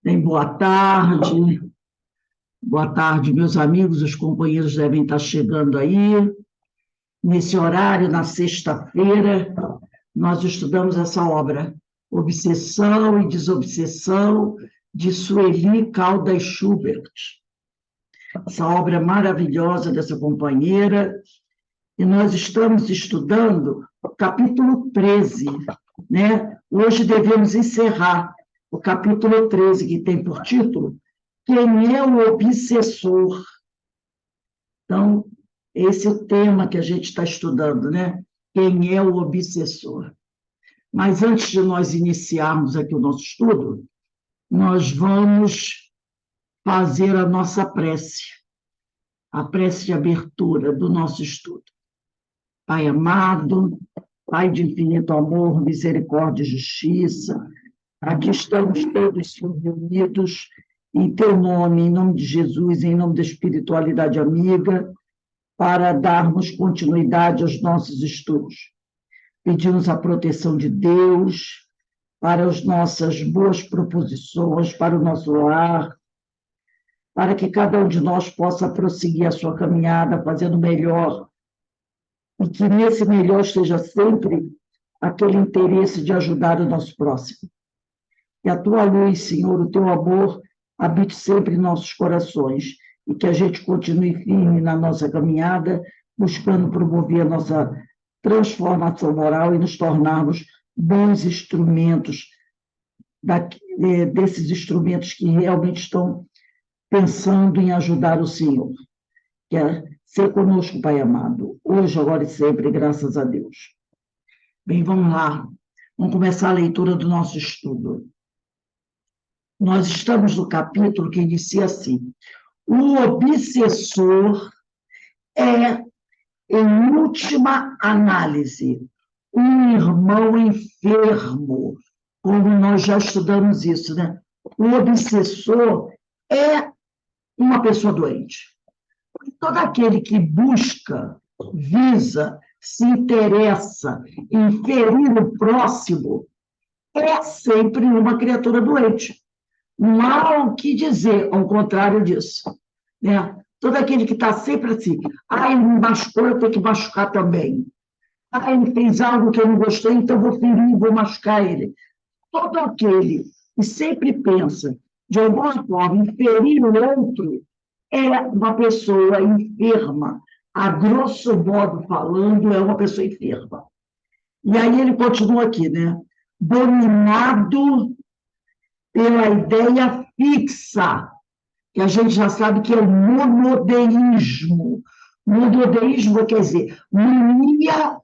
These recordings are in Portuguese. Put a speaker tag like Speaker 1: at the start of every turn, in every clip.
Speaker 1: Bem, boa tarde, meus amigos, os companheiros devem estar chegando aí. Nesse horário, na sexta-feira, nós estudamos essa obra, Obsessão e Desobsessão, de Sueli Caldas Schubert. Essa obra maravilhosa dessa companheira, e nós estamos estudando o capítulo 13, né? Hoje devemos encerrar o capítulo 13, que tem por título Quem é o Obsessor? Então, esse é o tema que a gente está estudando, né? Quem é o obsessor? Mas antes de nós iniciarmos aqui o nosso estudo, nós vamos fazer a nossa prece, a prece de abertura do nosso estudo. Pai amado, Pai de infinito amor, misericórdia e justiça, aqui estamos todos reunidos em teu nome, em nome de Jesus, em nome da espiritualidade amiga, para darmos continuidade aos nossos estudos. Pedimos a proteção de Deus para as nossas boas proposições, para o nosso lar, para que cada um de nós possa prosseguir a sua caminhada fazendo melhor, e que nesse melhor esteja sempre aquele interesse de ajudar o nosso próximo. Que a tua luz, Senhor, o teu amor, habite sempre em nossos corações, e que a gente continue firme na nossa caminhada, buscando promover a nossa transformação moral e nos tornarmos bons instrumentos, desses instrumentos que realmente estão pensando em ajudar o Senhor. Quer ser conosco, Pai amado, hoje, agora e sempre, graças a Deus. Bem, vamos lá. Vamos começar a leitura do nosso estudo. Nós estamos no capítulo que inicia assim: o obsessor é, em última análise, um irmão enfermo, como nós já estudamos isso, né? O obsessor é uma pessoa doente. Todo aquele que busca, visa, se interessa em ferir o próximo é sempre uma criatura doente. Não há o que dizer ao contrário disso, né? Todo aquele que está sempre assim, ele me machucou, eu tenho que machucar também. Ele fez algo que eu não gostei, então vou ferir, vou machucar ele. Todo aquele que sempre pensa, de alguma forma, em ferir o outro, é uma pessoa enferma. A grosso modo falando, é uma pessoa enferma. E aí ele continua aqui, né? Dominado pela ideia fixa, que a gente já sabe que é o monodeísmo. Monodeísmo quer dizer mania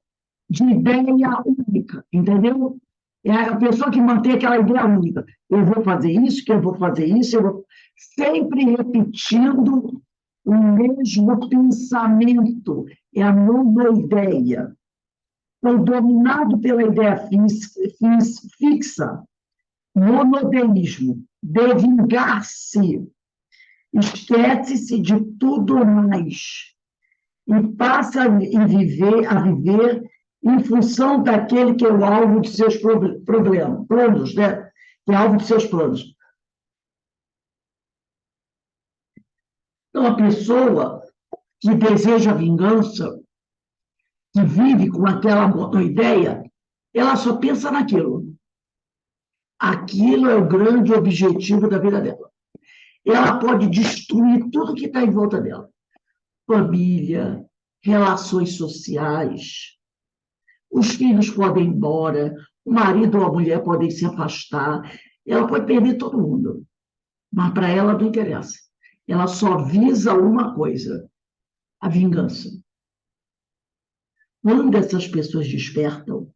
Speaker 1: de ideia única, entendeu? É a pessoa que mantém aquela ideia única. Eu vou fazer isso, que eu vou fazer isso, eu vou sempre repetindo o mesmo pensamento, é a monoideia. Então, dominado pela ideia fixa, monodeísmo, de vingar-se, esquece-se de tudo mais e passa a viver em função daquele que é o alvo de seus planos, né? Que é alvo de seus planos. Então, a pessoa que deseja vingança, que vive com aquela ideia, ela só pensa naquilo. Aquilo é o grande objetivo da vida dela. Ela pode destruir tudo que está em volta dela. Família, relações sociais, os filhos podem ir embora, o marido ou a mulher podem se afastar, ela pode perder todo mundo, mas para ela não interessa. Ela só visa uma coisa: a vingança. Quando essas pessoas despertam,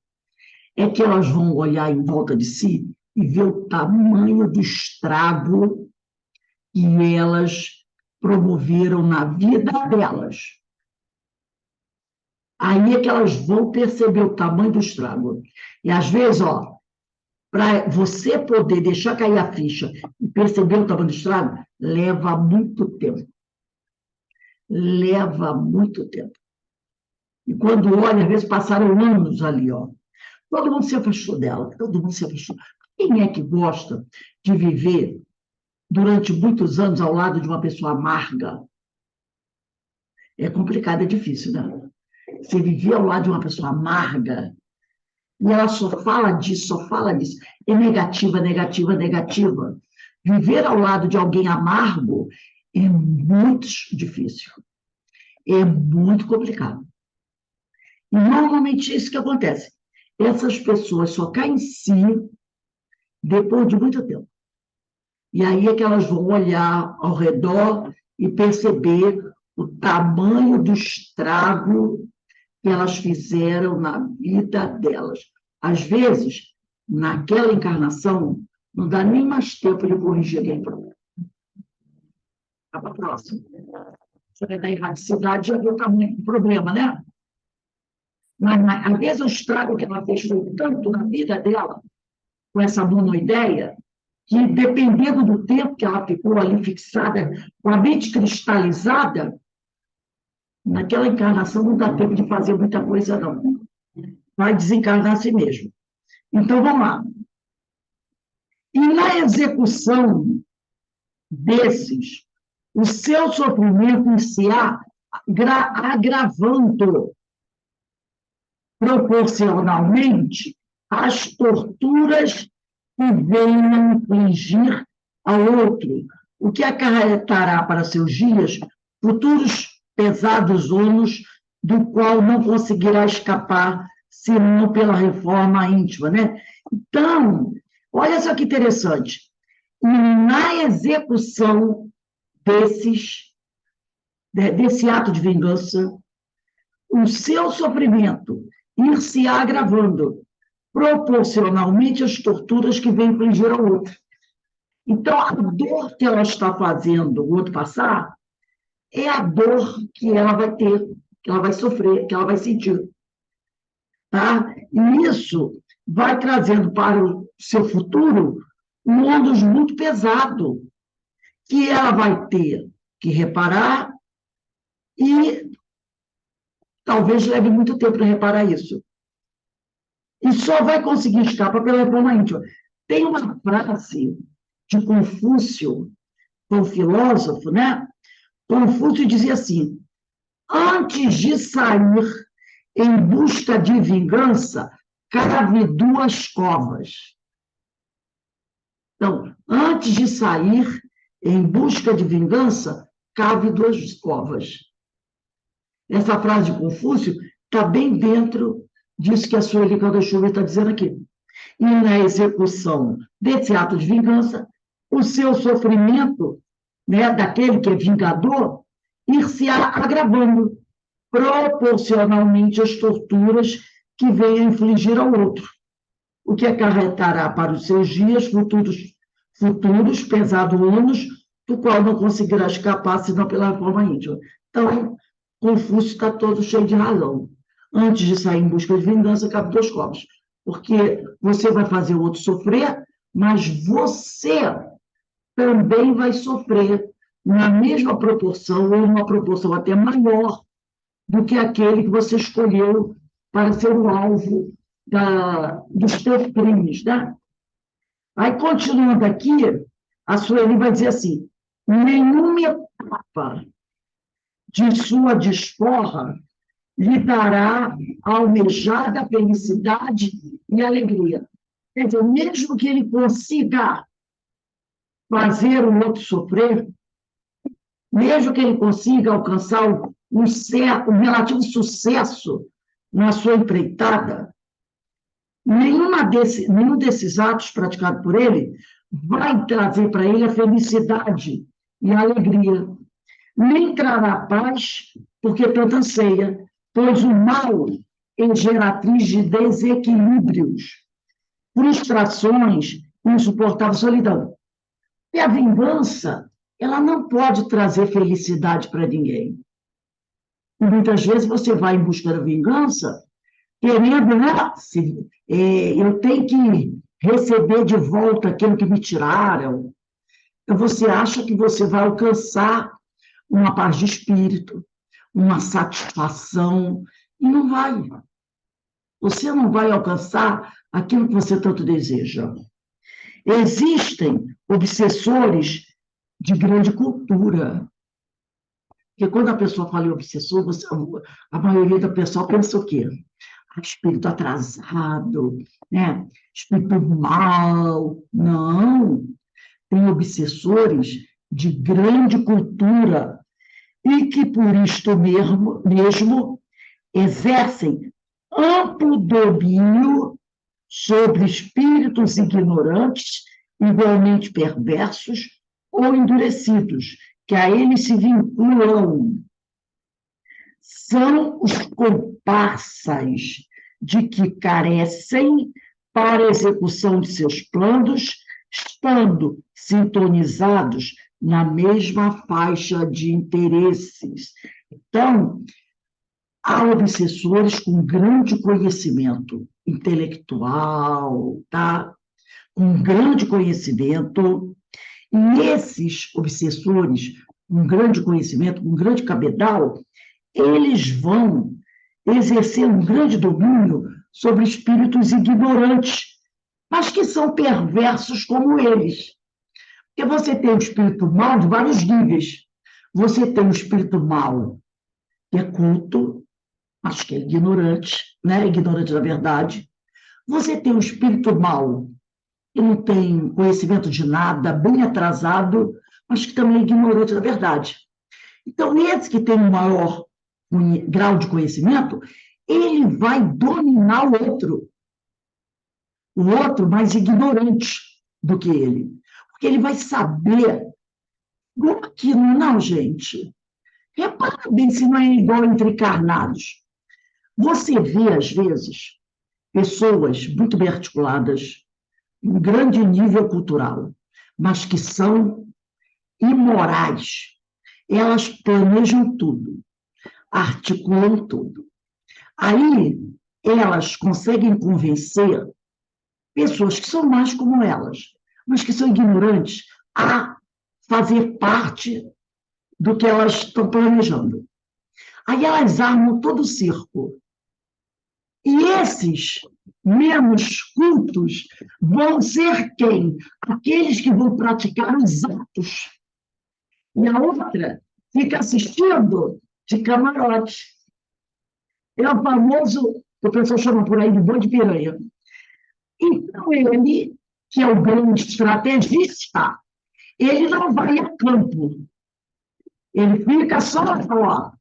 Speaker 1: é que elas vão olhar em volta de si e ver o tamanho do estrago que elas promoveram na vida delas. Aí é que elas vão perceber o tamanho do estrago. E às vezes, para você poder deixar cair a ficha e perceber o tamanho do estrago, leva muito tempo. Leva muito tempo. E quando olha, às vezes passaram anos ali, Todo mundo se afastou dela, todo mundo se afastou. Quem é que gosta de viver durante muitos anos ao lado de uma pessoa amarga, é complicado, é difícil, né? Você vivia ao lado de uma pessoa amarga, e ela só fala disso, só fala disso. É negativa, negativa, negativa. Viver ao lado de alguém amargo é muito difícil. É muito complicado. E normalmente é isso que acontece. Essas pessoas só caem em si depois de muito tempo. E aí é que elas vão olhar ao redor e perceber o tamanho do estrago que elas fizeram na vida delas. Às vezes, naquela encarnação, não dá nem mais tempo de corrigir aquele problema. Vai para a próxima. Você da erradicidade já viu o tamanho do problema, né? Mas, às vezes, o estrago que ela fez foi tanto na vida dela, com essa monoideia, que, dependendo do tempo que ela ficou ali fixada, com a mente cristalizada, naquela encarnação não dá tempo de fazer muita coisa, não. Vai desencarnar a si mesmo. Então, vamos lá. E na execução desses, o seu sofrimento em si agravando proporcionalmente as torturas que venham infligir ao outro, o que acarretará para seus dias futuros pesados ônus, do qual não conseguirá escapar, senão pela reforma íntima, né? Então, olha só que interessante. E na execução desse ato de vingança, o seu sofrimento ir se agravando proporcionalmente às torturas que vem infligir ao outro. Então, a dor que ela está fazendo o outro passar é a dor que ela vai ter, que ela vai sofrer, que ela vai sentir. Tá? E isso vai trazendo para o seu futuro um ônus muito pesado, que ela vai ter que reparar e talvez leve muito tempo para reparar isso. E só vai conseguir escapar pela reforma íntima. Tem uma frase de Confúcio, um filósofo, né? Confúcio dizia assim: antes de sair em busca de vingança, cave duas covas. Então, antes de sair em busca de vingança, cave duas covas. Essa frase de Confúcio está bem dentro disso que a Sueli Caldas-Schubert está dizendo aqui. E na execução desse ato de vingança, o seu sofrimento, né, daquele que é vingador, ir-se-á agravando proporcionalmente às torturas que venha infligir ao outro, o que acarretará para os seus dias futuros pesados ônus, do qual não conseguirá escapar senão pela reforma íntima. Então, Confúcio está todo cheio de razão. Antes de sair em busca de vingança, cabe duas covas. Porque você vai fazer o outro sofrer, mas você também vai sofrer na mesma proporção, ou uma proporção até maior, do que aquele que você escolheu para ser o alvo dos teus crimes, né? Aí, continuando aqui, a Sueli vai dizer assim: nenhuma etapa de sua desforra lhe dará a almejada felicidade e alegria. Quer dizer, mesmo que ele consiga fazer o outro sofrer, mesmo que ele consiga alcançar um relativo sucesso na sua empreitada, nenhum desses atos praticados por ele vai trazer para ele a felicidade e a alegria. Nem trará paz, porque tanto anseia, pois o mal é geratriz de desequilíbrios, frustrações, insuportável solidão. E a vingança, ela não pode trazer felicidade para ninguém. E muitas vezes você vai em busca da vingança, querendo, né? Eu tenho que receber de volta aquilo que me tiraram. Então, você acha que você vai alcançar uma paz de espírito, uma satisfação, e não vai. Você não vai alcançar aquilo que você tanto deseja. Existem obsessores de grande cultura. Porque quando a pessoa fala em obsessor, a maioria do pessoal pensa o quê? Ah, espírito atrasado, né? Espírito mal. Não. Tem obsessores de grande cultura e que, por isto mesmo exercem amplo domínio sobre espíritos ignorantes, igualmente perversos ou endurecidos, que a eles se vinculam. São os comparsas de que carecem para a execução de seus planos, estando sintonizados na mesma faixa de interesses. Então, há obsessores com grande conhecimento intelectual, tá? Com grande conhecimento, e esses obsessores com grande conhecimento, com grande cabedal, eles vão exercer um grande domínio sobre espíritos ignorantes, mas que são perversos como eles. Porque você tem o espírito mal de vários níveis. Você tem o espírito mal, que é culto, acho que é ignorante, né? Ignorante da verdade. Você tem um espírito mau, que não tem conhecimento de nada, bem atrasado, mas que também é ignorante da verdade. Então, esse que tem um maior grau de conhecimento, ele vai dominar o outro mais ignorante do que ele. Porque ele vai saber que não, gente. Repara bem se não é igual entre encarnados. Você vê, às vezes, pessoas muito bem articuladas, um grande nível cultural, mas que são imorais. Elas planejam tudo, articulam tudo. Aí, elas conseguem convencer pessoas que são mais como elas, mas que são ignorantes, a fazer parte do que elas estão planejando. Aí elas armam todo o circo. E esses menos cultos vão ser quem? Aqueles que vão praticar os atos. E a outra fica assistindo de camarote. É o famoso, que o pessoal chama por aí de boi de piranha. Então, ele, que é o grande estrategista, ele não vai a campo. Ele fica só, ó,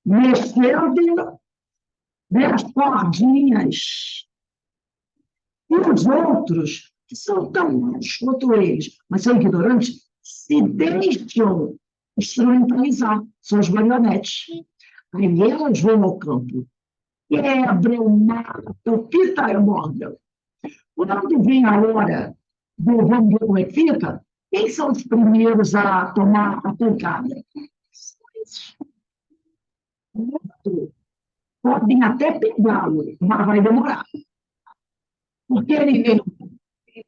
Speaker 1: mexendo nas cordinhas. E os outros, que são tão maus quanto eles, mas são ignorantes, se deixam instrumentalizar, são os marionetes. Aí elas vão ao campo, quebram, matam, pita e mordam. Quando vem a hora do vamos ver como é que fica, quem são os primeiros a tomar a pancada? São esses. Podem até pegá-lo, mas vai demorar. Porque ele tem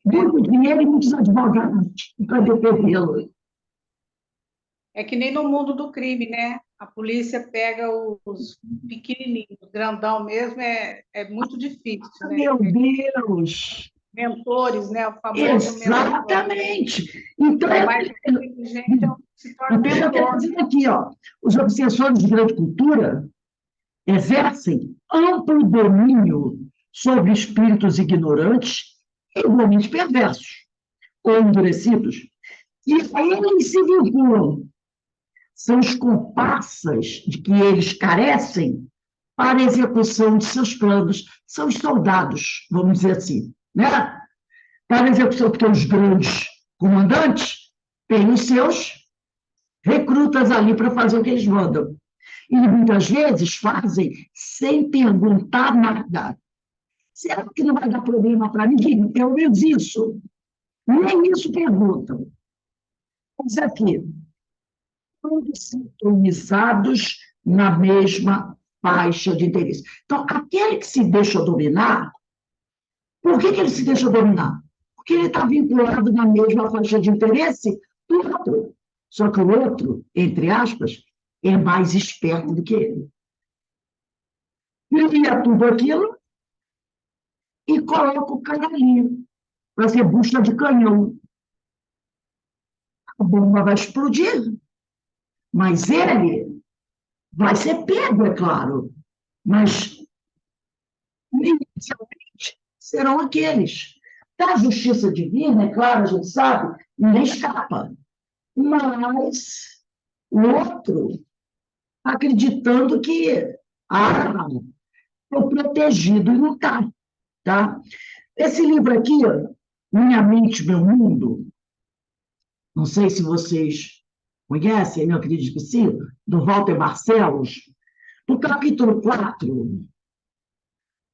Speaker 1: muito dinheiro e muitos advogados para defendê-lo.
Speaker 2: É que nem no mundo do crime, né? A polícia pega os pequenininhos, o grandão mesmo é muito difícil, né?
Speaker 1: Meu Deus!
Speaker 2: Mentores, né? O famoso mentor.
Speaker 1: Exatamente! Então,
Speaker 2: É mais inteligente, se torna
Speaker 1: então, eu quero
Speaker 2: mentor.
Speaker 1: dizer aqui, ó, os obsessores de grande cultura exercem amplo domínio sobre espíritos ignorantes e igualmente perversos ou endurecidos, e a eles se vinculam. São os comparsas de que eles carecem para a execução de seus planos. São os soldados, vamos dizer assim, né? Para a execução, porque os grandes comandantes têm os seus recrutas ali para fazer o que eles mandam. E muitas vezes fazem sem perguntar nada. Será que não vai dar problema para ninguém? Pelo menos isso. Nem isso perguntam. Mas aqui, todos sintonizados na mesma faixa de interesse. Então, aquele que se deixa dominar, por que ele se deixa dominar? Porque ele está vinculado na mesma faixa de interesse do outro. Só que o outro, entre aspas, é mais esperto do que ele. Cria tudo aquilo e coloca o cara ali para ser bucha de canhão. a bomba vai explodir, mas ele vai ser pego, é claro, mas inicialmente serão aqueles. Da justiça divina, é claro, a gente sabe, ninguém escapa. Mas o outro, acreditando que estou protegido e não está. Tá? Esse livro aqui, Minha Mente, Meu Mundo, não sei se vocês conhecem, eu acredito que sim, do Walter Barcelos, no capítulo 4,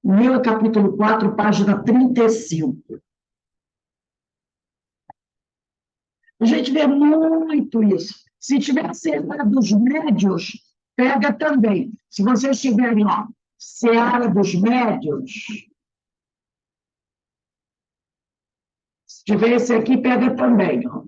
Speaker 1: o meu é capítulo 4, página 35. A gente vê muito isso. Se tiver Seara dos Médios, pega também. Se vocês tiverem, ó, Seara dos Médios, se tiver esse aqui, pega também, ó.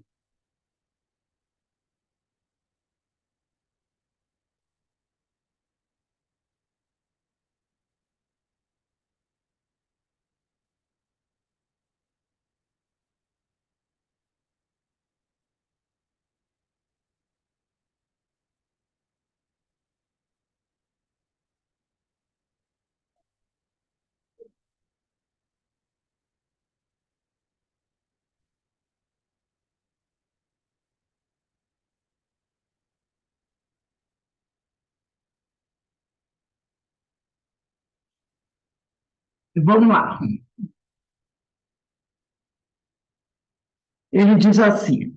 Speaker 1: Vamos lá. Ele diz assim,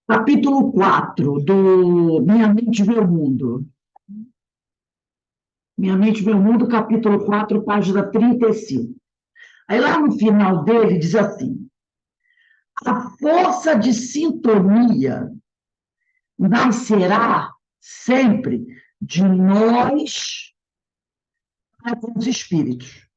Speaker 1: capítulo 4 do Minha Mente, Meu Mundo. Minha Mente, Meu Mundo, capítulo 4, página 35. Aí lá no final dele diz assim, a força de sintonia nascerá sempre de nós para com os espíritos.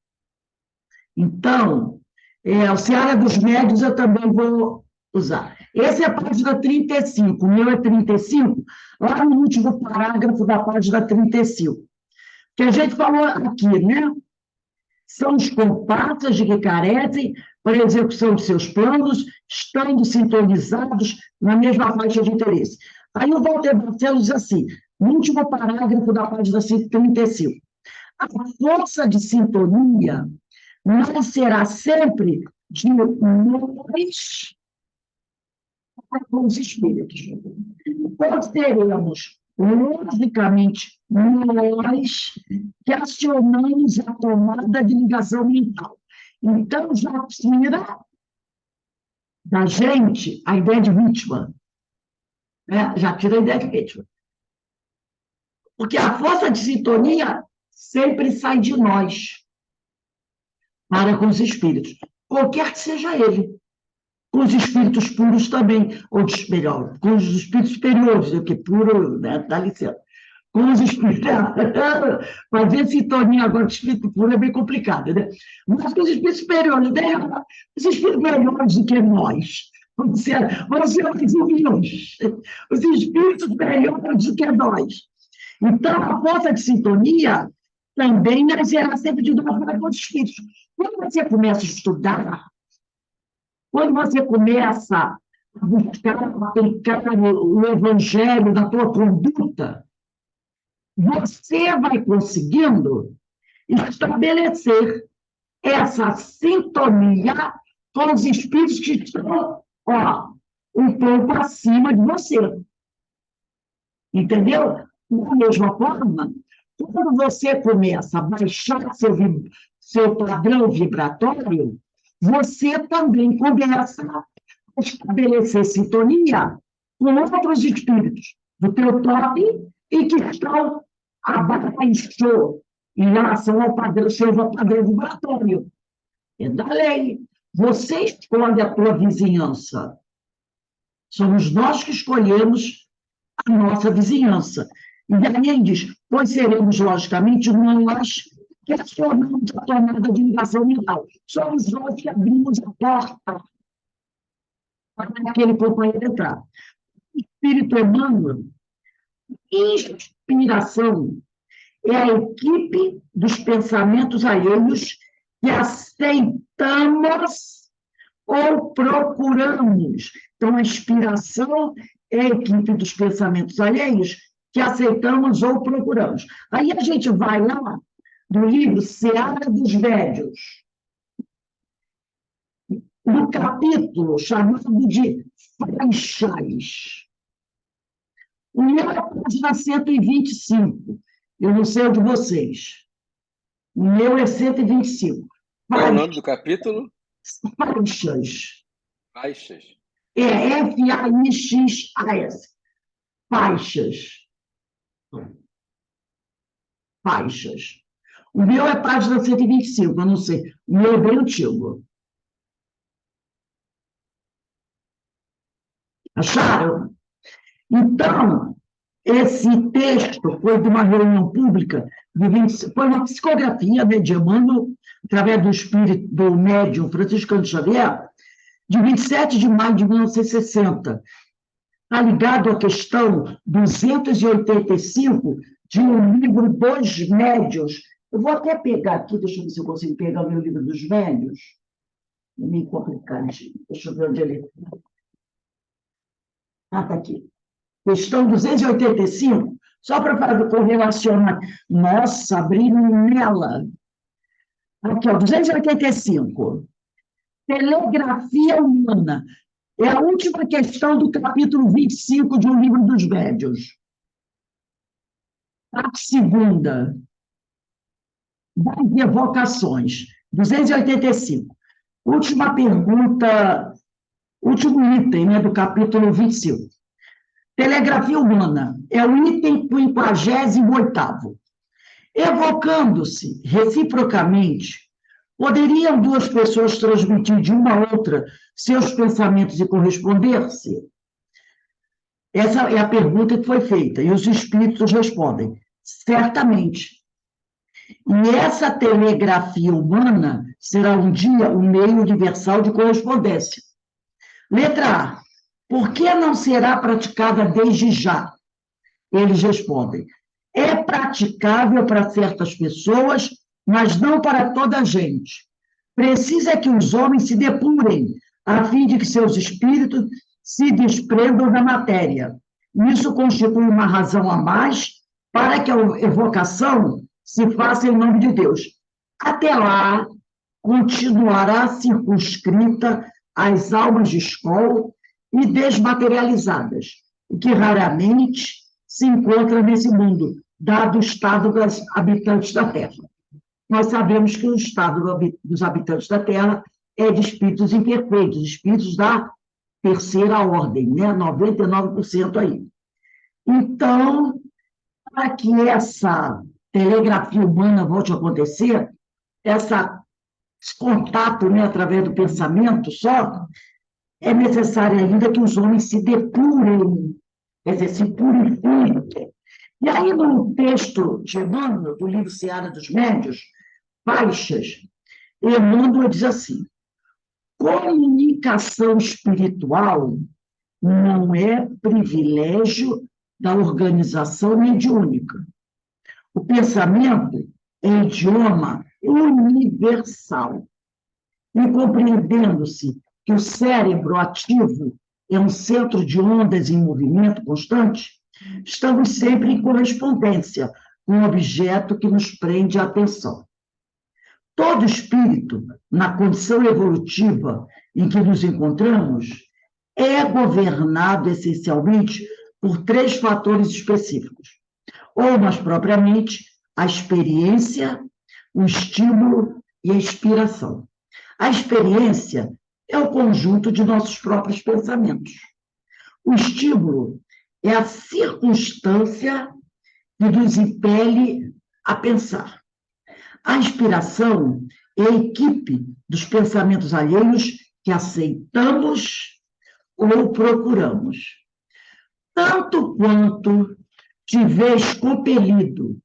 Speaker 1: Então, o Seara dos Médios eu também vou usar. Essa é a página 35, o meu é 35, lá no último parágrafo da página 35. Que a gente falou aqui, né? São os comparsas de que carecem para a execução de seus planos, estando sintonizados na mesma faixa de interesse. Aí o Walter Barcelos diz assim, no último parágrafo da página 35, a força de sintonia não será sempre de nós com os espíritos. Nós teremos, logicamente, nós que acionamos a tomada de ligação mental. Então, já tira da gente a ideia de vítima. Né? Já tira a ideia de vítima. Porque a força de sintonia sempre sai de nós para com os espíritos, qualquer que seja ele. Com os espíritos puros também, ou melhor, com os espíritos superiores, que puro, né, dá licença. Com os espíritos. Fazer sintonia agora com o espírito puro é bem complicado, né? Mas com os espíritos superiores, né? Os espíritos melhores do que nós. Vamos ser mais divinos. Os espíritos melhores do que nós. Então, a força de sintonia também será sempre de nós para com os espíritos. Quando você começa a estudar, quando você começa a buscar, a aplicar o evangelho da tua conduta, você vai conseguindo estabelecer essa sintonia com os espíritos que estão, um pouco acima de você. Entendeu? Da mesma forma, quando você começa a baixar seu padrão vibratório, você também começa a estabelecer sintonia com outros espíritos do teu top e que estão abaixo em relação ao padrão, seu padrão vibratório. É da lei. Você escolhe a tua vizinhança. Somos nós que escolhemos a nossa vizinhança. E daí ele diz, pois seremos, logicamente, nós que acionamos a tomada de ligação mental. Somos nós que abrimos a porta para aquele companheiro entrar. O Espírito Emmanuel, inspiração, é a equipe dos pensamentos alheios que aceitamos ou procuramos. Então, a inspiração é a equipe dos pensamentos alheios que aceitamos ou procuramos. Aí a gente vai lá no livro Seara dos Médiuns, no capítulo chamado de Faixas. O meu é a página 125. Eu não sei o de vocês. O meu é 125.
Speaker 3: Qual é o nome do capítulo?
Speaker 1: Faixas.
Speaker 3: Faixas.
Speaker 1: É Faixas. Faixas. Faixas. O meu é página 125, eu não sei. O meu é bem antigo. Acharam? Então, esse texto foi de uma reunião pública, foi uma psicografia, né, de Emmanuel, através do espírito do médium Franciscano Xavier, de 27 de maio de 1960. Está ligado à questão 285 de um livro dos médiuns. Eu vou até pegar aqui, deixa eu ver se eu consigo pegar o meu livro dos médiuns. É meio complicado, deixa eu ver onde ele está. Ah, está aqui. Questão 285, só para correlacionar. Nossa, abriram nela. Aqui, ó, 285. Telegrafia humana. É a última questão do capítulo 25 de Um Livro dos Médiuns. A segunda. Das evocações. 285. Última pergunta, último item, né, do capítulo 25. Telegrafia humana é o item 58º. Evocando-se reciprocamente, poderiam duas pessoas transmitir de uma a outra seus pensamentos e corresponder-se? Essa é a pergunta que foi feita, e os espíritos respondem, certamente. E essa telegrafia humana será um dia um meio universal de correspondência. Letra A. Por que não será praticada desde já? Eles respondem, é praticável para certas pessoas, mas não para toda a gente. Precisa que os homens se depurem, a fim de que seus espíritos se desprendam da matéria. Isso constitui uma razão a mais para que a evocação se faça em nome de Deus. Até lá, continuará circunscrita às almas de escola e desmaterializadas, o que raramente se encontra nesse mundo, dado o estado dos habitantes da Terra. Nós sabemos que o estado dos habitantes da Terra é de espíritos imperfeitos, espíritos da terceira ordem, né? 99% aí. Então, para que essa telegrafia humana volte a acontecer, esse contato, né, através do pensamento só, é necessário ainda que os homens se depurem, quer dizer, se purifiquem. E aí, no texto de Emmanuel, do livro Seara dos Médiuns, Faixas, Emmanuel diz assim, comunicação espiritual não é privilégio da organização mediúnica. O pensamento é idioma universal. E compreendendo-se que o cérebro ativo é um centro de ondas em movimento constante, estamos sempre em correspondência com o objeto que nos prende a atenção. Todo espírito, na condição evolutiva em que nos encontramos, é governado essencialmente por três fatores específicos, ou mais propriamente, a experiência, o estímulo e a inspiração. A experiência é o conjunto de nossos próprios pensamentos. O estímulo é a circunstância que nos impele a pensar. A inspiração é a equipe dos pensamentos alheios que aceitamos ou procuramos. Tanto quanto te vês compelido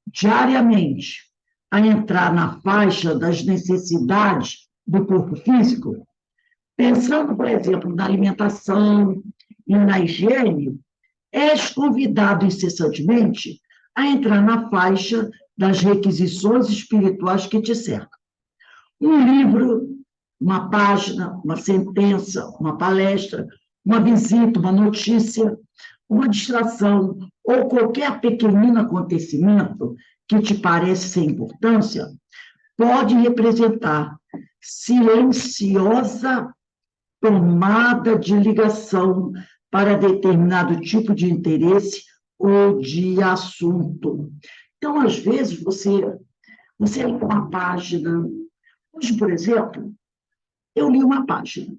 Speaker 1: diariamente a entrar na faixa das necessidades do corpo físico, pensando, por exemplo, na alimentação e na higiene, és convidado incessantemente a entrar na faixa das requisições espirituais que te cercam. Um livro uma página, uma sentença, uma palestra, uma visita, uma notícia, uma distração ou qualquer pequenino acontecimento que te parece sem importância, pode representar silenciosa tomada de ligação para determinado tipo de interesse ou de assunto. Então, às vezes, você lê uma página. Hoje, por exemplo, eu li uma página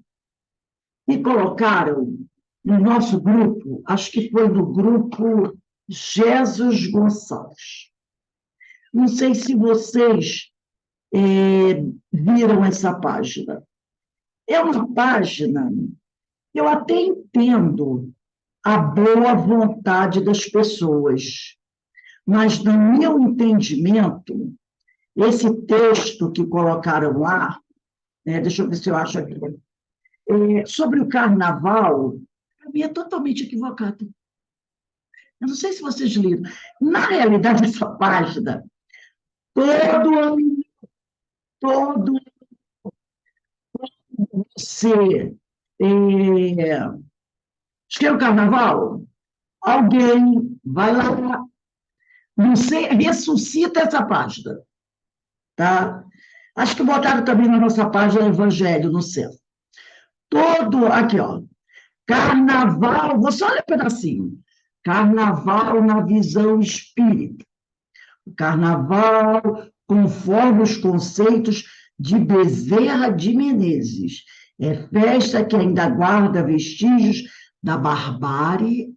Speaker 1: e colocaram no nosso grupo, acho que foi no grupo Jesus Gonçalves. Não sei se vocês viram essa página. É uma página, eu até entendo a boa vontade das pessoas, mas, no meu entendimento, esse texto que colocaram lá, deixa eu ver se eu acho aqui, sobre o carnaval, para mim é totalmente equivocado. Eu não sei se vocês leram. Na realidade, essa página, todo você escreve o carnaval, alguém vai lá, não sei, ressuscita essa página, tá? Acho que botaram também na nossa página Evangelho no céu. Aqui, ó, carnaval, vou só ler um pedacinho. Carnaval na visão espírita. O carnaval, conforme os conceitos de Bezerra de Menezes, é festa que ainda guarda vestígios da barbárie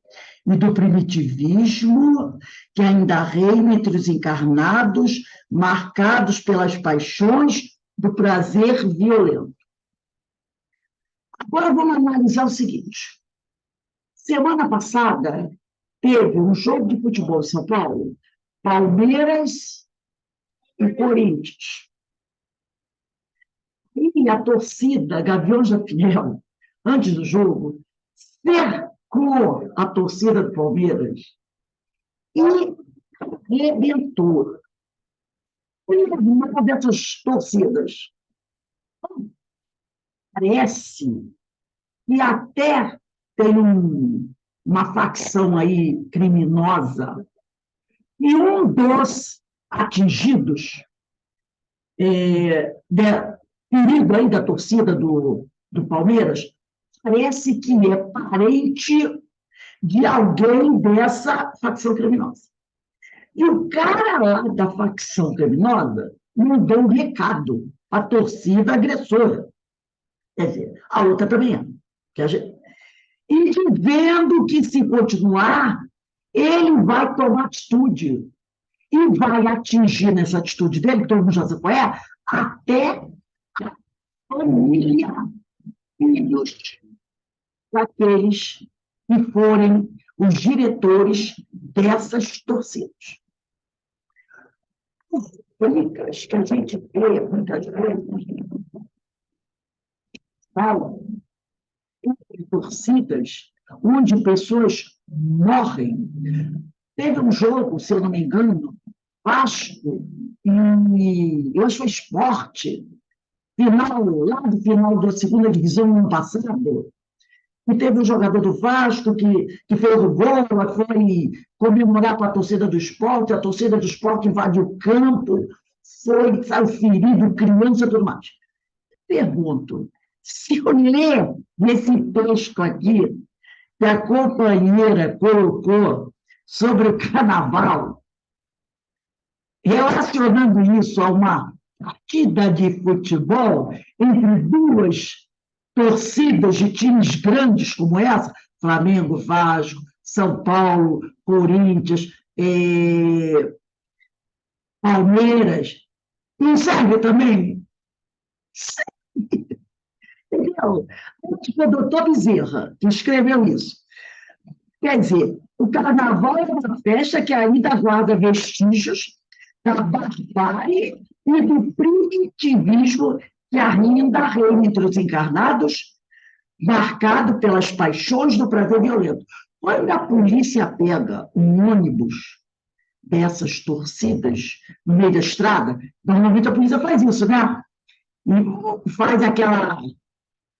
Speaker 1: e do primitivismo, que ainda reina entre os encarnados, marcados pelas paixões do prazer violento. Agora vamos analisar o seguinte. Semana passada, teve um jogo de futebol em São Paulo, Palmeiras e Corinthians. E a torcida Gaviões da Fiel, antes do jogo, cercou a torcida do Palmeiras e arrebentou. E uma dessas torcidas parece que até tem uma facção aí criminosa, e um dos atingidos, perigo aí da torcida do Palmeiras, parece que é parente de alguém dessa facção criminosa. E o cara lá da facção criminosa mandou um recado à torcida agressora. Quer dizer, a outra também é. E vendo que, se continuar, ele vai tomar atitude e vai atingir nessa atitude dele, que todo mundo já sabe qual é, até a família, filhos daqueles que forem os diretores dessas torcidas. As brigas que a gente vê muitas vezes falam entre torcidas onde pessoas morrem. Teve um jogo, se eu não me engano, Vasco, e eu acho que foi Sport, lá do final da segunda divisão no ano passado, e teve um jogador do Vasco que fez o gol, foi comemorar com a torcida do Sport, a torcida do Sport invadiu o campo, saiu ferido, criança e tudo mais. Pergunto, se eu ler nesse texto aqui, que a companheira colocou sobre o carnaval, relacionando isso a uma partida de futebol entre duas torcidas de times grandes como essa, Flamengo, Vasco, São Paulo, Corinthians, Palmeiras, não serve também? Entendeu? Foi o doutor Bezerra que escreveu isso. Quer dizer, o carnaval é uma festa que ainda guarda vestígios da barbárie e do primitivismo que ainda reina entre os encarnados, marcado pelas paixões do prazer violento. Quando a polícia pega um ônibus dessas torcidas no meio da estrada, normalmente a polícia faz isso, né? faz aquela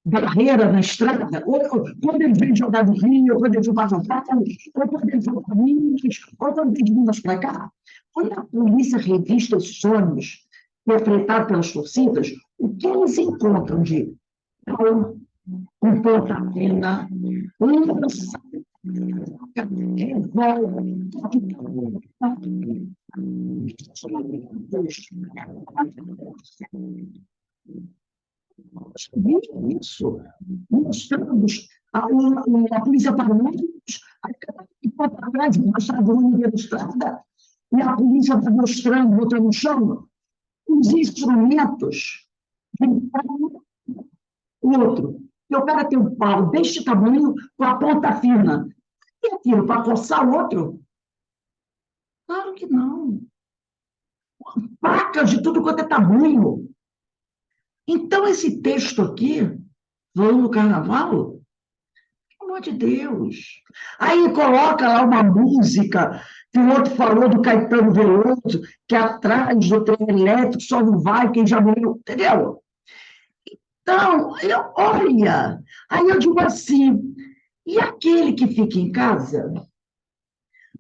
Speaker 1: barreira na estrada, ou quando ele vem jogar do Rio, ou quando ele vem para São Paulo, ou quando ele vem para Minas, ou quando ele vem para cá. Quando a polícia revista esses ônibus interpretados pelas torcidas, o que eles encontram de um ponta-pena, lança, revólver, isso, mostrando a polícia parando, e para trás, mostrando o número da estrada, e a polícia está mostrando, botando no chão, os instrumentos de o outro. E o cara tem um pau deste tamanho com a ponta fina. E aquilo para coçar o outro? Claro que não. Facas de tudo quanto é tamanho. Então, esse texto aqui, falando do carnaval, pelo amor de Deus. Aí coloca lá uma música que o outro falou do Caetano Veloso, que atrás do trem elétrico só não vai quem já morreu, entendeu? Então, olha, aí eu digo assim, e aquele que fica em casa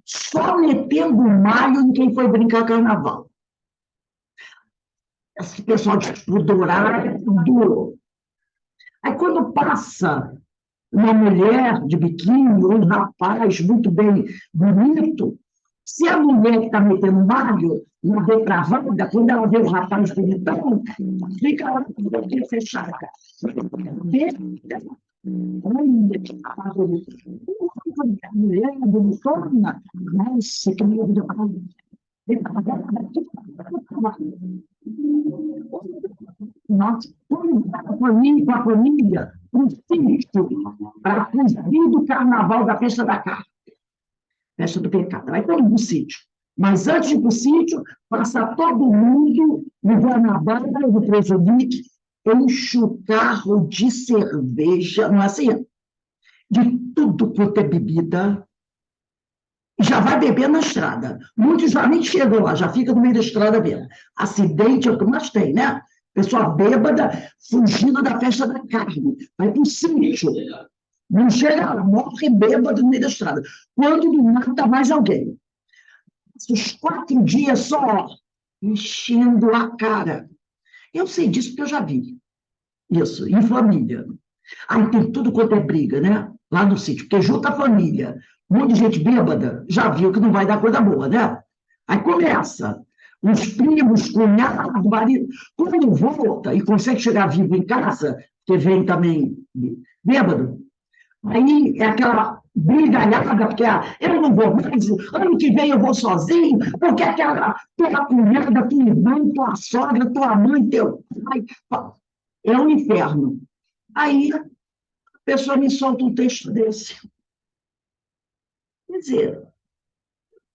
Speaker 1: só metendo maio em quem foi brincar carnaval? Esse pessoal de dourado. Aí quando passa uma mulher de biquíni, ou um rapaz muito bem bonito, se a mulher que está metendo maio, uma depravada, quando ela vê o rapaz bonitão, fica lá com a boquinha fechada. Olha que rapaz bonito. A mulher bonitona, nossa, que medo de nossa, com a família, um sítio para fugir do carnaval da festa da carne, festa do pecado. Vai todo mundo no sítio. Mas antes de ir para o sítio, passa todo mundo no Guanabara, no Prejudique, enche o carro de cerveja, não é assim? De tudo quanto é bebida, já vai beber na estrada. Muitos já nem chegam lá, já fica no meio da estrada mesmo. Acidente é o que mais tem, né? Pessoa bêbada fugindo da festa da carne. Vai para o sítio. Não chega lá, morre bêbado no meio da estrada. Quando não mata mais alguém. Os 4 dias só enchendo a cara. Eu sei disso porque eu já vi. Isso, em família. Aí tem tudo quanto é briga, né? Lá no sítio, porque junta a família, um monte de gente bêbada, já viu que não vai dar coisa boa, né? Aí começa, os primos, cunhados, marido, quando volta e consegue chegar vivo em casa, que vem também bêbado, aí é aquela brigalhada, porque eu não vou mais, ano que vem eu vou sozinho, porque aquela tua cunhada, tua irmã, tua sogra, tua mãe, teu pai, é um inferno. Aí a pessoa me solta um texto desse. Quer dizer,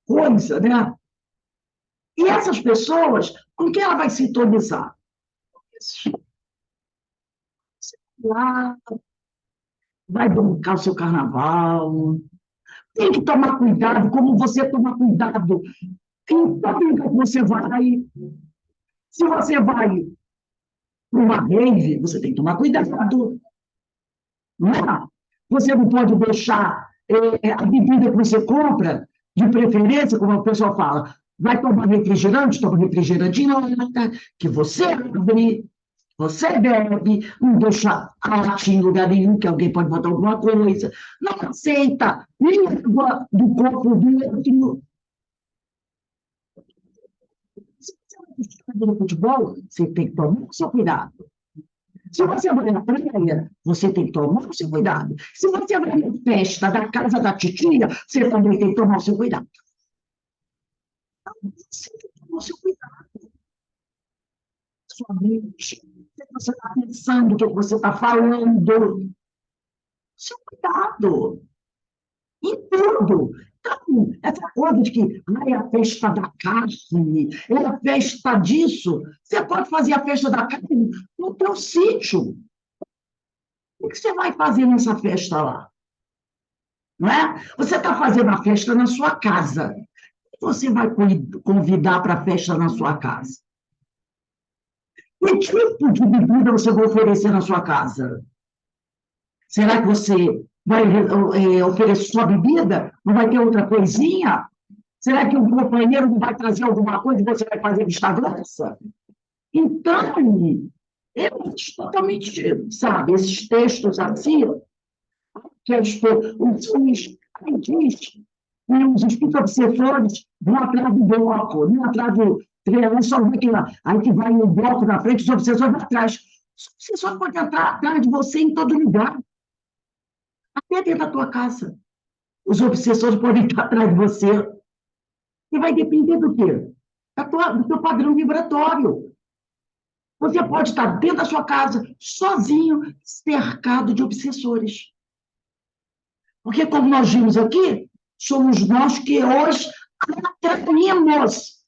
Speaker 1: coisa, né? E essas pessoas, com quem ela vai sintonizar? Lá, vai brincar o seu carnaval. Tem que tomar cuidado, como você toma cuidado em todo lugar que você vai. Se você vai para uma rave, você tem que tomar cuidado. Não é? Você não pode deixar a bebida que você compra, de preferência, como o pessoal fala, vai tomar refrigerante, toma refrigerante em lata, que você abre, você bebe, não deixa a latinha em lugar nenhum, que alguém pode botar alguma coisa, não aceita nem água do copo do outro. Se você vai no futebol, você tem que tomar o seu cuidado. Se você vai na praia, você tem que tomar o seu cuidado. Se você vai na festa da casa da titia, você também tem que tomar o seu cuidado. Então, você tem que tomar o seu cuidado. Sua mente, o que você está pensando, o que você está falando. Seu cuidado. Em tudo. Então, essa coisa de que é a festa da carne, é a festa disso. Você pode fazer a festa da carne no teu sítio. O que você vai fazer nessa festa lá? Não é? Você está fazendo a festa na sua casa. Você vai convidar para a festa na sua casa? Que tipo de bebida você vai oferecer na sua casa? Será que você vai oferecer só bebida? Não vai ter outra coisinha? Será que o companheiro não vai trazer alguma coisa e você vai fazer vista grossa? Então, eu acho totalmente, sabe, esses textos assim, que os espíritos obsessores vão atrás do bloco, vão atrás do trem, só vê que lá, aí que vai o bloco na frente, os obsessores vão atrás. Os obsessores podem entrar atrás de você em todo lugar, até dentro da tua casa. Os obsessores podem estar atrás de você. E vai depender do quê? Do teu padrão vibratório. Você pode estar dentro da sua casa, sozinho, cercado de obsessores. Porque, como nós vimos aqui, somos nós que hoje atraímos.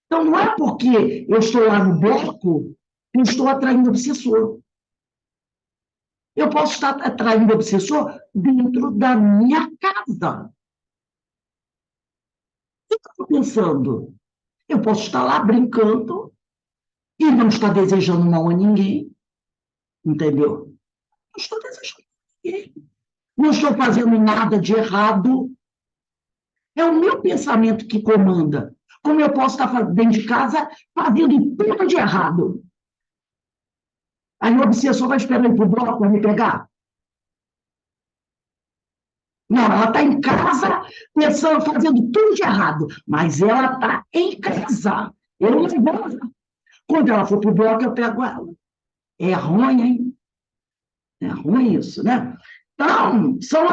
Speaker 1: Então, não é porque eu estou lá no bloco que eu estou atraindo obsessor. Eu posso estar atraindo obsessor dentro da minha casa. O que eu estou pensando? Eu posso estar lá brincando e não estar desejando mal a ninguém, entendeu? Não estou desejando mal a ninguém. Não estou fazendo nada de errado. É o meu pensamento que comanda. Como eu posso estar dentro de casa fazendo tudo de errado? Aí o obsessor vai esperar ir para o bloco para me pegar? Não, ela está em casa pensando, fazendo tudo de errado, mas ela está em casa. Eu não vou. Quando ela for para o bloco, eu pego ela. É ruim, hein? É ruim isso, né? Então, são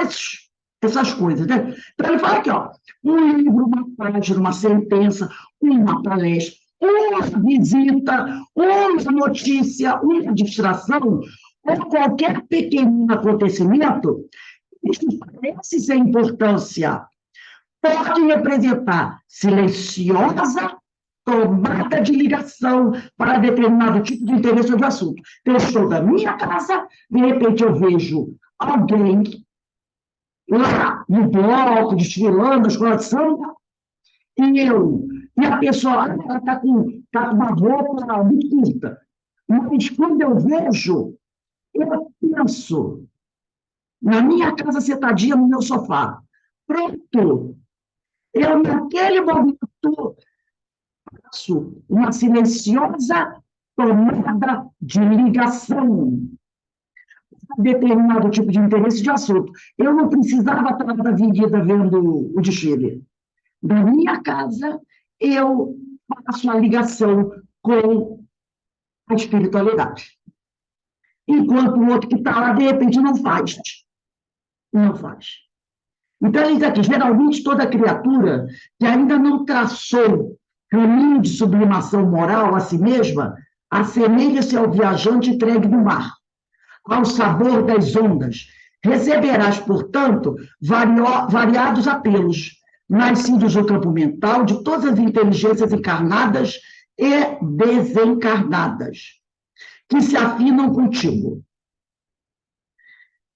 Speaker 1: essas coisas, né? Então, ele fala aqui, ó, um livro, uma página, uma sentença, uma palestra, uma visita, uma notícia, uma distração, ou qualquer pequeno acontecimento, isso parece ser importância, pode representar silenciosa tomada de ligação para determinado tipo de interesse ou de assunto. Então, eu estou da minha casa, de repente eu vejo alguém lá no bloco, desfilando, na escola de samba, e a pessoa está com uma roupa muito curta. Mas quando eu vejo, eu penso, na minha casa sentadinha no meu sofá. Pronto. Eu, naquele momento, faço uma silenciosa tomada de ligação a determinado tipo de interesse de assunto. Eu não precisava estar na avenida vendo o desfile. Da minha casa, eu faço a ligação com a espiritualidade. Enquanto o outro que está lá, de repente, não faz. Não faz. Então, ele diz aqui, geralmente, toda criatura que ainda não traçou caminho de sublimação moral a si mesma, assemelha-se ao viajante entregue no mar, ao sabor das ondas. Receberás, portanto, variados apelos, nascidos do campo mental de todas as inteligências encarnadas e desencarnadas, que se afinam contigo,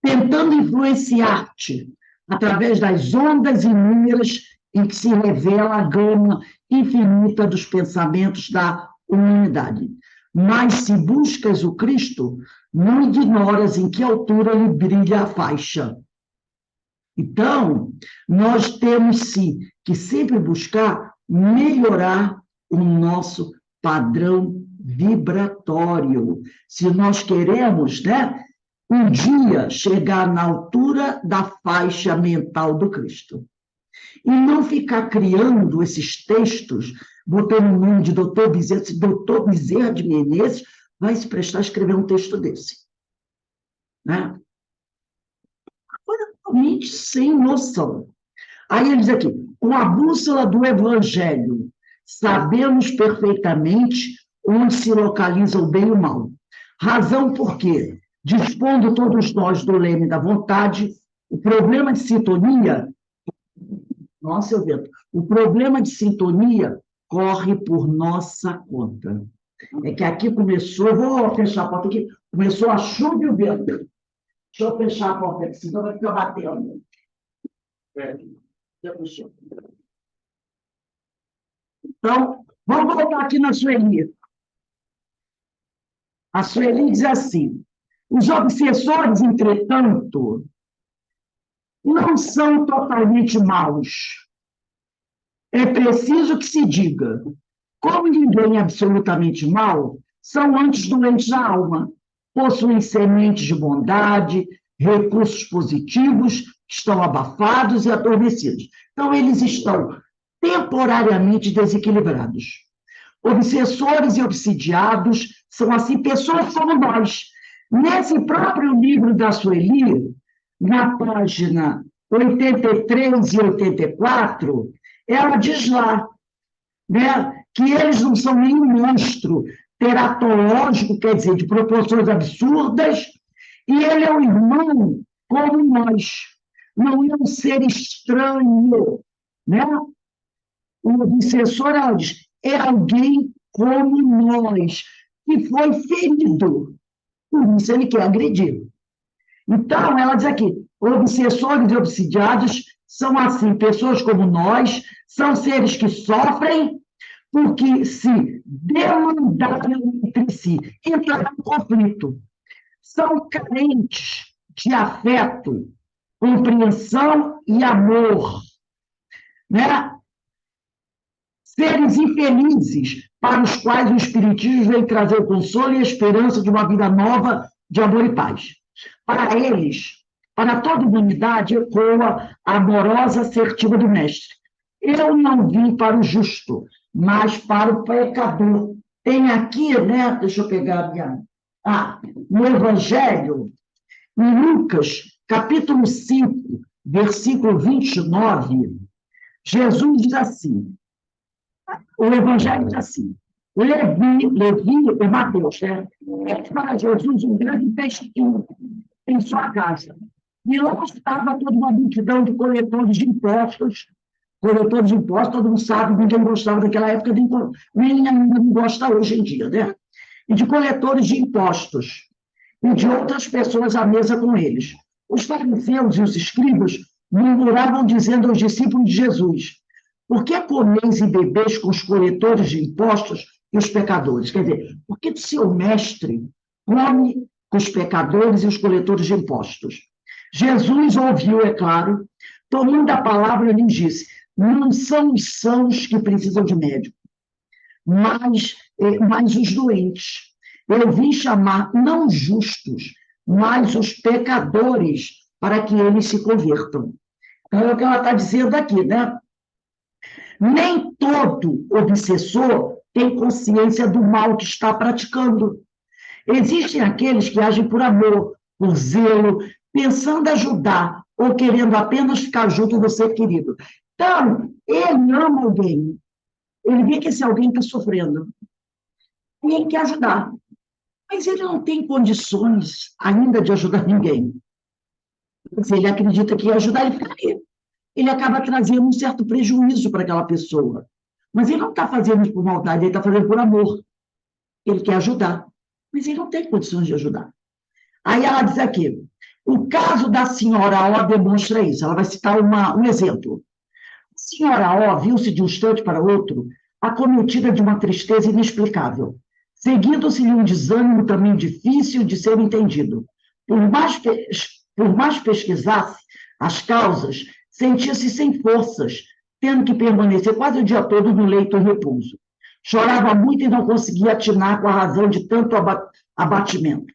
Speaker 1: tentando influenciar-te através das ondas inúmeras em que se revela a gama infinita dos pensamentos da humanidade. Mas se buscas o Cristo, não ignoras em que altura lhe brilha a faixa. Então, nós temos sim que sempre buscar melhorar o nosso padrão vibratório. Se nós queremos, né, um dia chegar na altura da faixa mental do Cristo. E não ficar criando esses textos, botando o nome de doutor Bezerra, se doutor Bezerra de Menezes vai se prestar a escrever um texto desse. Né? Totalmente sem noção. Aí ele diz aqui, com a bússola do Evangelho, sabemos perfeitamente onde se localiza o bem e o mal. Razão por quê? Dispondo todos nós do leme da vontade, o problema de sintonia, nossa, eu vento, o problema de sintonia corre por nossa conta. É que aqui começou, eu vou fechar a porta aqui, começou a chuva e o vento. Deixa eu fechar a porta aqui, senão vai ficar batendo. Então, vamos voltar aqui na Sueli. A Sueli diz assim: os obsessores, entretanto, não são totalmente maus. É preciso que se diga, como ninguém é absolutamente mau, são antes doentes da alma, possuem sementes de bondade, recursos positivos, estão abafados e adormecidos. Então, eles estão temporariamente desequilibrados. Obsessores e obsidiados são, assim, pessoas como nós. Nesse próprio livro da Sueli, na página 83 e 84, ela diz lá, né, que eles não são nenhum monstro teratológico, quer dizer, de proporções absurdas, e ele é um irmão como nós, não é um ser estranho, né? O obsessor, ela diz, é alguém como nós, que foi ferido, por isso ele quer agredir. Então, ela diz aqui, obsessores e obsidiados são, assim, pessoas como nós, são seres que sofrem porque se demandaram entre si, entraram em conflito. São carentes de afeto, compreensão e amor, né? Seres infelizes para os quais o Espiritismo vem trazer o consolo e a esperança de uma vida nova de amor e paz. Para eles, para toda a humanidade, ecoa a amorosa assertiva do Mestre. Eu não vim para o justo, mas para o pecador. Tem aqui, né? Deixa eu pegar a minha. No Evangelho, em Lucas, capítulo 5, versículo 29, Jesus diz assim: o Evangelho diz assim, Levi é Mateus, né? É para Jesus um grande festim em sua casa. E lá estava toda uma multidão de coletores de impostos. Coletores de impostos, todo mundo sabe, ninguém gostava daquela época, nem ainda não gosta hoje em dia, né? E de coletores de impostos, e de outras pessoas à mesa com eles. Os fariseus e os escribas murmuravam, dizendo aos discípulos de Jesus: por que comeis e bebeis com os coletores de impostos e os pecadores? Quer dizer, por que o seu mestre come com os pecadores e os coletores de impostos? Jesus ouviu, é claro, tomando a palavra, ele disse: não são os sãos que precisam de médico, mas os doentes. Eu vim chamar não os justos, mas os pecadores, para que eles se convertam. Então, é o que ela está dizendo aqui, né? Nem todo obsessor tem consciência do mal que está praticando. Existem aqueles que agem por amor, por zelo, pensando ajudar ou querendo apenas ficar junto do ser querido. Então, ele ama alguém, ele vê que esse alguém está sofrendo, e ele quer ajudar, mas ele não tem condições ainda de ajudar ninguém. Se ele acredita que ia ajudar, ele ficaria. Ele acaba trazendo um certo prejuízo para aquela pessoa. Mas ele não está fazendo isso por maldade, ele está fazendo por amor. Ele quer ajudar, mas ele não tem condições de ajudar. Aí ela diz aqui, o caso da senhora O demonstra isso. Ela vai citar um exemplo. A senhora O viu-se de um instante para outro acometida de uma tristeza inexplicável, seguindo-se-lhe um desânimo também difícil de ser entendido. Por mais pesquisasse as causas, sentia-se sem forças, tendo que permanecer quase o dia todo no leito em repouso. Chorava muito e não conseguia atinar com a razão de tanto abatimento.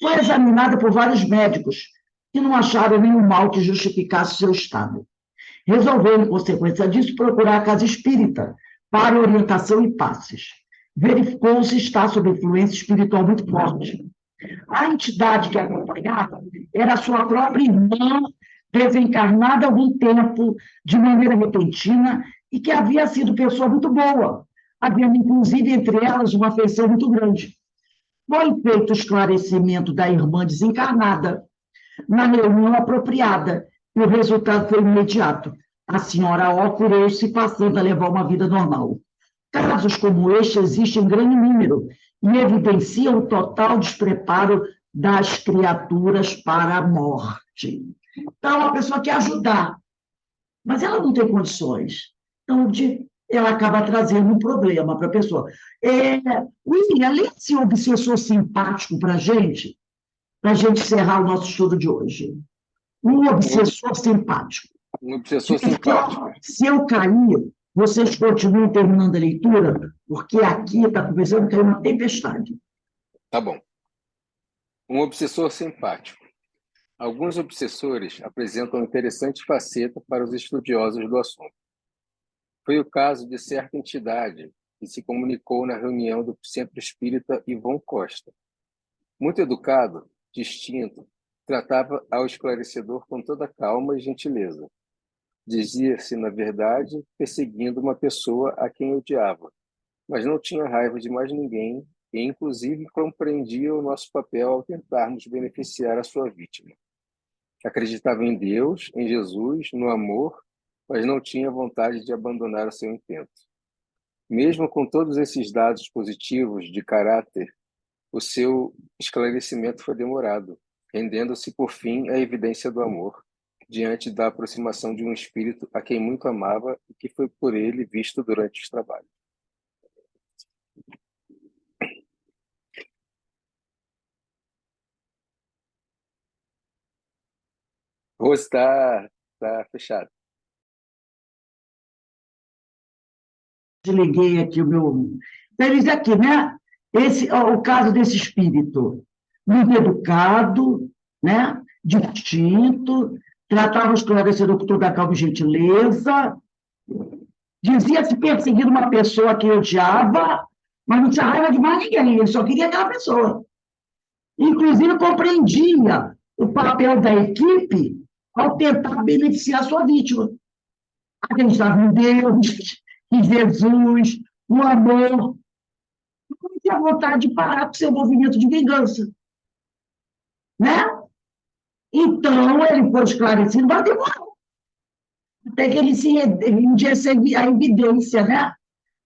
Speaker 1: Foi examinada por vários médicos, que não acharam nenhum mal que justificasse seu estado. Resolveu, em consequência disso, procurar a casa espírita para orientação e passes. Verificou-se estar sob influência espiritual muito forte. A entidade que a acompanhava era sua própria irmã, desencarnada há algum tempo, de maneira repentina, e que havia sido pessoa muito boa, havendo, inclusive, entre elas, uma afeição muito grande. Foi feito o esclarecimento da irmã desencarnada, na reunião apropriada, e o resultado foi imediato. A senhora O curou-se, passando a levar uma vida normal. Casos como este existem em grande número e evidenciam o total despreparo das criaturas para a morte. Então, a pessoa quer ajudar, mas ela não tem condições. Então, ela acaba trazendo um problema para a pessoa. William, além de ser um obsessor simpático para a gente encerrar o nosso estudo de hoje, um obsessor simpático.
Speaker 3: Um obsessor simpático.
Speaker 1: Se eu cair, vocês continuam terminando a leitura, porque aqui está começando a cair uma tempestade.
Speaker 3: Tá bom. Um obsessor simpático. Alguns obsessores apresentam interessante faceta para os estudiosos do assunto. Foi o caso de certa entidade que se comunicou na reunião do centro espírita Ivon Costa. Muito educado, distinto, tratava ao esclarecedor com toda calma e gentileza. Dizia-se, na verdade, perseguindo uma pessoa a quem odiava, mas não tinha raiva de mais ninguém e, inclusive, compreendia o nosso papel ao tentarmos beneficiar a sua vítima. Acreditava em Deus, em Jesus, no amor, mas não tinha vontade de abandonar o seu intento. Mesmo com todos esses dados positivos de caráter, o seu esclarecimento foi demorado, rendendo-se, por fim, à evidência do amor, diante da aproximação de um espírito a quem muito amava e que foi por ele visto durante os trabalhos. Rose, está fechado.
Speaker 1: Desliguei aqui o meu... Então, eles aqui, né? O caso desse espírito, muito educado, né? Distinto, tratava o esclarecedor com toda a calma e gentileza, dizia-se perseguir uma pessoa que odiava, mas não tinha raiva de mais ninguém, ele só queria aquela pessoa. Inclusive, compreendia o papel da equipe ao tentar beneficiar a sua vítima. Acreditava em Deus, em Jesus, no amor. Não tinha vontade de parar com seu movimento de vingança. Né? Então, ele foi esclarecido, mas demorou. Até que ele rendesse a evidência, né?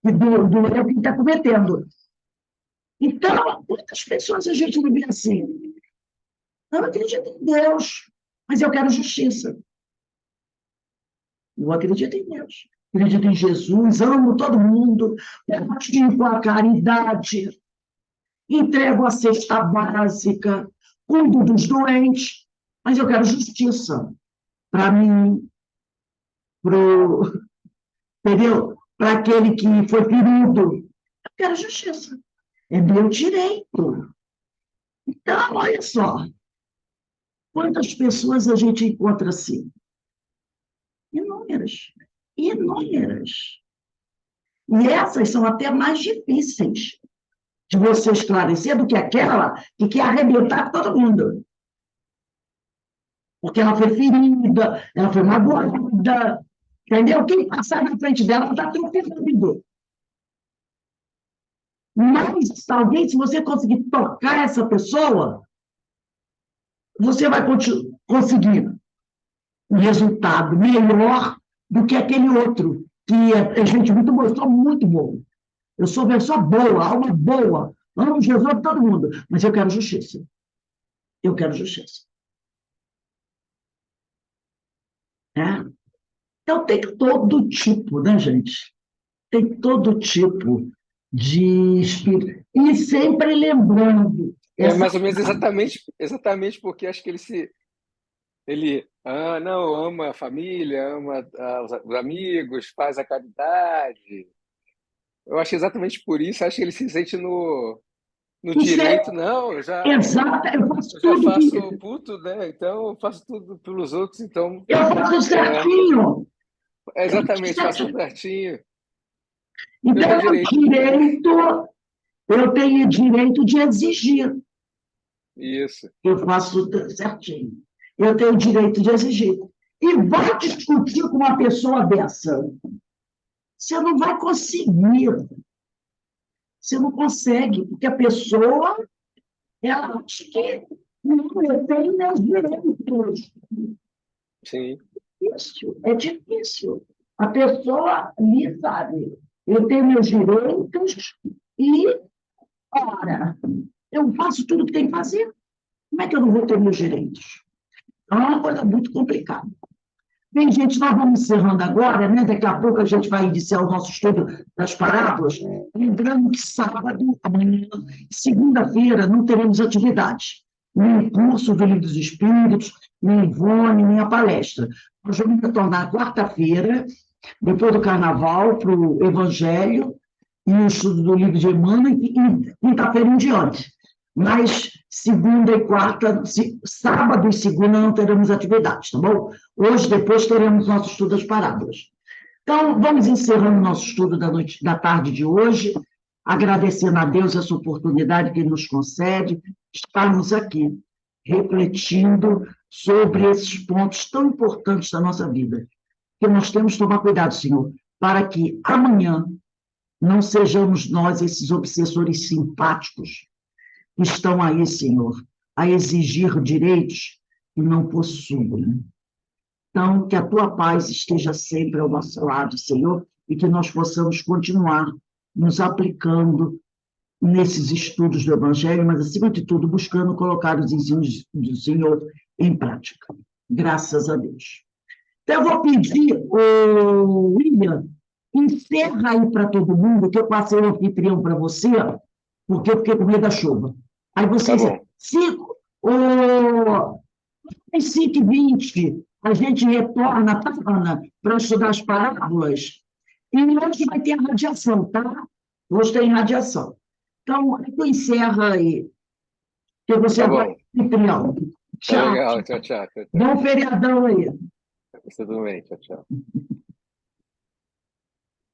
Speaker 1: Do erro que ele está cometendo. Então, muitas pessoas a gente não vê assim. Eu não acredito em Deus, mas eu quero justiça. Eu acredito em Deus. Acredito em Jesus, amo todo mundo, pratico a caridade, entrego a cesta básica, cuido dos doentes, mas eu quero justiça para mim, entendeu? Para aquele que foi ferido. Eu quero justiça. É meu direito. Então, olha só, quantas pessoas a gente encontra assim? Inúmeras. Inúmeras. E essas são até mais difíceis de você esclarecer do que aquela que quer arrebentar com todo mundo. Porque ela foi ferida, ela foi magoada, entendeu? Quem passar na frente dela está atropelando. Mas, talvez, se você conseguir tocar essa pessoa, você vai conseguir um resultado melhor do que aquele outro, que é gente muito boa, eu sou muito boa. Eu sou pessoa boa, alma boa, amo Jesus a todo mundo, mas eu quero justiça. Eu quero justiça. É? Então, tem todo tipo, né, gente? Tem todo tipo de espírito. E sempre lembrando.
Speaker 3: É mais ou menos exatamente porque acho que não, ama a família, ama os amigos, faz a caridade. Eu acho que exatamente por isso, acho que ele se sente no direito, não,
Speaker 1: Exato,
Speaker 3: eu já faço tudo, né? Então, eu faço tudo pelos outros, então...
Speaker 1: Eu faço certinho.
Speaker 3: Exatamente, faço tudo certinho.
Speaker 1: Então, eu tenho direito de exigir.
Speaker 3: Isso.
Speaker 1: Eu faço certinho. Eu tenho direito de exigir. E vai discutir com uma pessoa dessa. Você não vai conseguir. Você não consegue, porque a pessoa, ela acha que não, eu tenho meus direitos.
Speaker 3: Sim.
Speaker 1: É difícil. A pessoa ali sabe. Eu tenho meus direitos e, ora, eu faço tudo o que tem que fazer. Como é que eu não vou ter meus direitos? É uma coisa muito complicada. Bem, gente, nós vamos encerrando agora, né? Daqui a pouco a gente vai iniciar o nosso estudo das parábolas. Lembrando que sábado, amanhã, segunda-feira, não teremos atividades. Nem curso do Livro dos Espíritos, nem Ivone, nem a palestra. Nós vamos retornar quarta-feira, depois do Carnaval, para o Evangelho e o estudo do livro de Emmanuel, e quinta-feira em diante. Mas segunda e quarta, sábado e segunda não teremos atividades, tá bom? Hoje, depois, teremos nosso estudo das parábolas. Então, vamos encerrando nosso estudo da tarde de hoje, agradecendo a Deus essa oportunidade que Ele nos concede, estarmos aqui, refletindo sobre esses pontos tão importantes da nossa vida. Que nós temos que tomar cuidado, Senhor, para que amanhã não sejamos nós esses obsessores simpáticos que estão aí, Senhor, a exigir direitos que não possuem. Então, que a tua paz esteja sempre ao nosso lado, Senhor, e que nós possamos continuar nos aplicando nesses estudos do Evangelho, mas, acima de tudo, buscando colocar os ensinos do Senhor em prática. Graças a Deus. Então, eu vou pedir, o William, encerra aí para todo mundo, que eu passei o anfitrião para você, porque eu fiquei com medo da chuva. Aí vocês,
Speaker 3: Tá bom.
Speaker 1: 5h20, a gente retorna, tá, Ana, para estudar as parábolas, e hoje vai ter a radiação, tá? Hoje tem radiação. Então, tu encerra aí, que você
Speaker 3: Tá
Speaker 1: agora
Speaker 3: bom.
Speaker 1: é anfitrião.
Speaker 3: Tá
Speaker 1: Tchau.
Speaker 3: legal. Tchau, tchau.
Speaker 1: Bom feriadão aí.
Speaker 3: Você também. Tchau, tchau.